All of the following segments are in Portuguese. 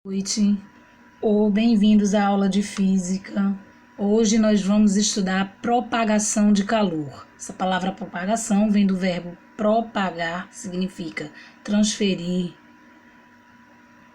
Noite, ou bem-vindos à aula de física. Hoje nós vamos estudar propagação de calor. Essa palavra propagação vem do verbo propagar, significa transferir,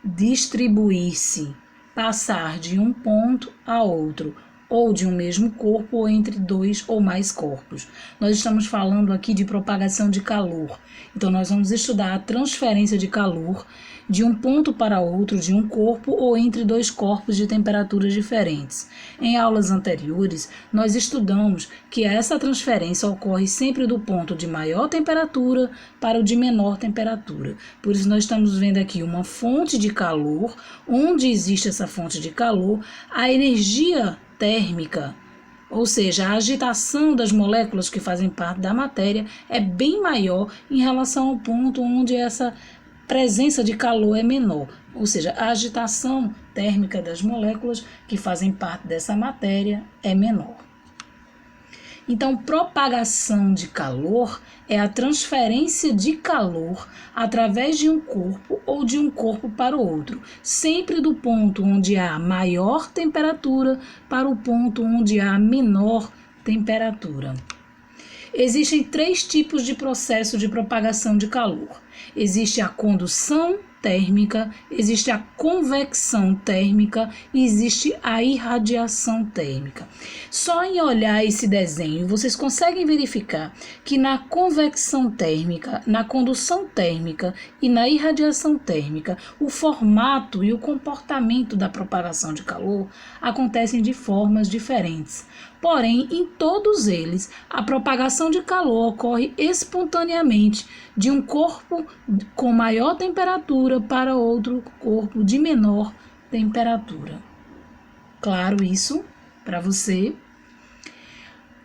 distribuir-se, passar de um ponto a outro, ou de um mesmo corpo ou entre dois ou mais corpos. Nós estamos falando aqui de propagação de calor. Então nós vamos estudar a transferência de calor de um ponto para outro de um corpo ou entre dois corpos de temperaturas diferentes. Em aulas anteriores, nós estudamos que essa transferência ocorre sempre do ponto de maior temperatura para o de menor temperatura. Por isso nós estamos vendo aqui uma fonte de calor, onde existe essa fonte de calor, a energia térmica, ou seja, a agitação das moléculas que fazem parte da matéria é bem maior em relação ao ponto onde essa presença de calor é menor, ou seja, a agitação térmica das moléculas que fazem parte dessa matéria é menor. Então, propagação de calor é a transferência de calor através de um corpo ou de um corpo para o outro, sempre do ponto onde há maior temperatura para o ponto onde há menor temperatura. Existem três tipos de processo de propagação de calor. Existe a condução térmica, existe a convecção térmica e existe a irradiação térmica. Só em olhar esse desenho, vocês conseguem verificar que na convecção térmica, na condução térmica e na irradiação térmica, o formato e o comportamento da propagação de calor acontecem de formas diferentes. Porém, em todos eles, a propagação de calor ocorre espontaneamente de um corpo com maior temperatura para outro corpo de menor temperatura. Claro isso para você?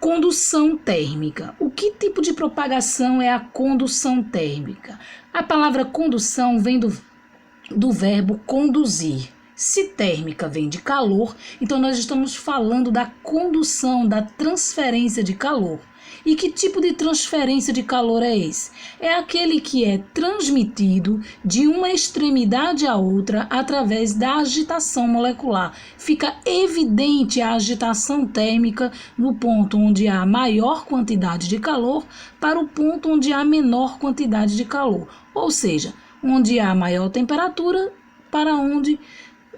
Condução térmica. O que tipo de propagação é a condução térmica? A palavra condução vem do verbo conduzir. Se térmica vem de calor, então nós estamos falando da condução, da transferência de calor. E que tipo de transferência de calor é esse? É aquele que é transmitido de uma extremidade a outra através da agitação molecular. Fica evidente a agitação térmica no ponto onde há maior quantidade de calor para o ponto onde há menor quantidade de calor. Ou seja, onde há maior temperatura para onde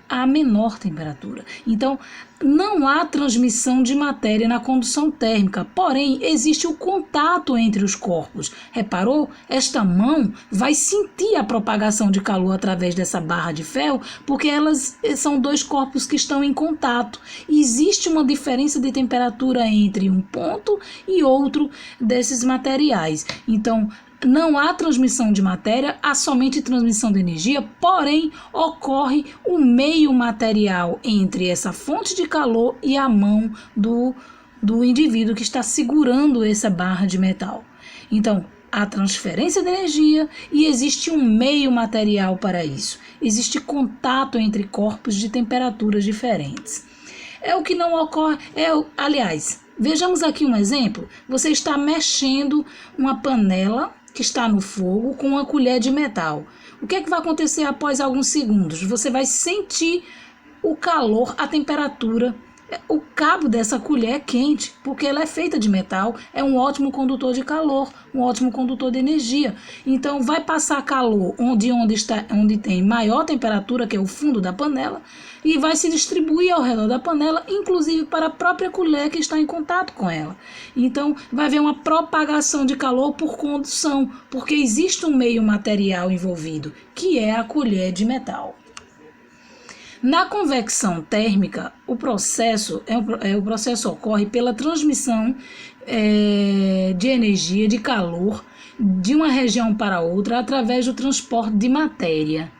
a menor temperatura. Então, não há transmissão de matéria na condução térmica, porém, existe o contato entre os corpos. Reparou? Esta mão vai sentir a propagação de calor através dessa barra de ferro, porque elas são dois corpos que estão em contato. Existe uma diferença de temperatura entre um ponto e outro desses materiais. Então, não há transmissão de matéria, há somente transmissão de energia, porém ocorre o meio material entre essa fonte de calor e a mão do indivíduo que está segurando essa barra de metal. Então, há transferência de energia e existe um meio material para isso. Existe contato entre corpos de temperaturas diferentes. É o que não ocorre, aliás, vejamos aqui um exemplo. Você está mexendo uma panela que está no fogo com uma colher de metal. O que é que vai acontecer após alguns segundos? Você vai sentir o calor, a temperatura. O cabo dessa colher é quente, porque ela é feita de metal, é um ótimo condutor de calor, um ótimo condutor de energia. Então, vai passar calor onde tem maior temperatura, que é o fundo da panela, e vai se distribuir ao redor da panela, inclusive para a própria colher que está em contato com ela. Então, vai haver uma propagação de calor por condução, porque existe um meio material envolvido, que é a colher de metal. Na convecção térmica, o processo ocorre pela transmissão de energia, de calor, de uma região para outra através do transporte de matéria.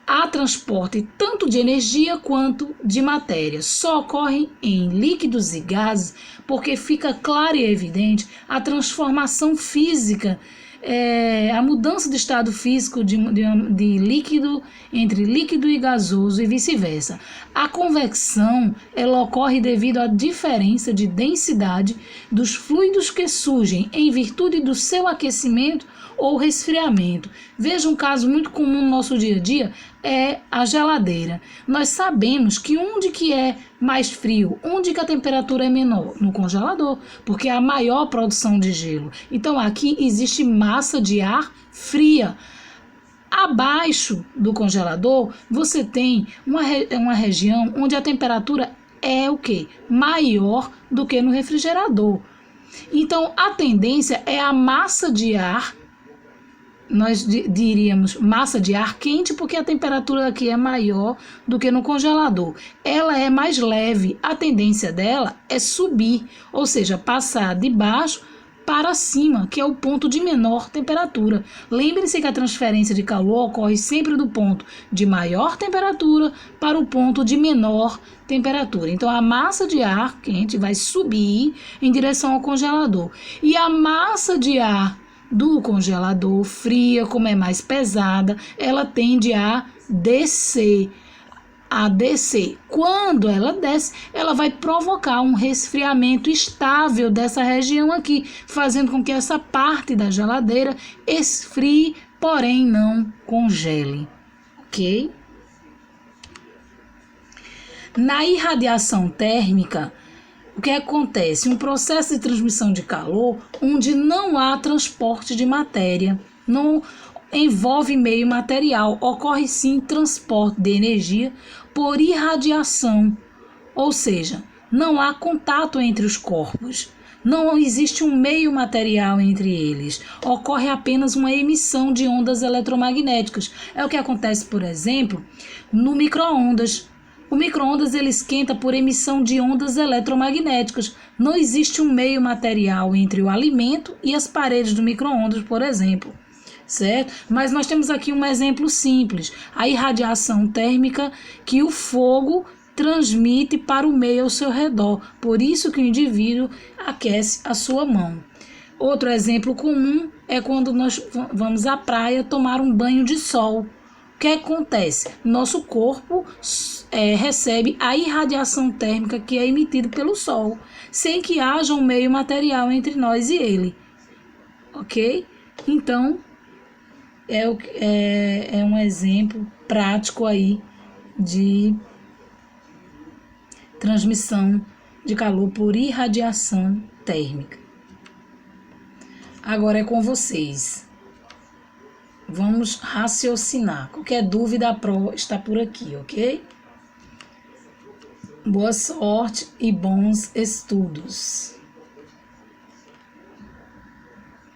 Há transporte tanto de energia quanto de matéria. Só ocorre em líquidos e gases porque fica clara e evidente a transformação física, a mudança de estado físico de líquido entre líquido e gasoso e vice-versa. A convecção ela ocorre devido à diferença de densidade dos fluidos que surgem em virtude do seu aquecimento ou resfriamento. Veja um caso muito comum no nosso dia a dia, é a geladeira. Nós sabemos que onde que é mais frio, onde que a temperatura é menor? No congelador, porque é a maior produção de gelo. Então aqui existe massa de ar fria. Abaixo do congelador, você tem uma região onde a temperatura é o quê? Maior do que no refrigerador. Então, a tendência é a massa de ar, nós diríamos massa de ar quente, porque a temperatura aqui é maior do que no congelador. Ela é mais leve, a tendência dela é subir, ou seja, passar de baixo para cima, que é o ponto de menor temperatura. Lembre-se que a transferência de calor ocorre sempre do ponto de maior temperatura para o ponto de menor temperatura. Então, a massa de ar quente vai subir em direção ao congelador. E a massa de ar do congelador fria, como é mais pesada, ela tende a descer. Quando ela desce, ela vai provocar um resfriamento estável dessa região aqui, fazendo com que essa parte da geladeira esfrie, porém não congele, ok? Na irradiação térmica, o que acontece? Um processo de transmissão de calor onde não há transporte de matéria, não envolve meio material, ocorre sim transporte de energia por irradiação, ou seja, não há contato entre os corpos, não existe um meio material entre eles, ocorre apenas uma emissão de ondas eletromagnéticas. É o que acontece, por exemplo, no micro-ondas. O micro-ondas ele esquenta por emissão de ondas eletromagnéticas. Não existe um meio material entre o alimento e as paredes do micro-ondas, por exemplo. Certo? Mas nós temos aqui um exemplo simples, a irradiação térmica que o fogo transmite para o meio ao seu redor, por isso que o indivíduo aquece a sua mão. Outro exemplo comum é quando nós vamos à praia tomar um banho de sol. O que acontece? Nosso corpo recebe a irradiação térmica que é emitida pelo sol, sem que haja um meio material entre nós e ele. Ok? Então, é um exemplo prático aí de transmissão de calor por irradiação térmica. Agora é com vocês. Vamos raciocinar. Qualquer dúvida, a Pro está por aqui, ok? Boa sorte e bons estudos.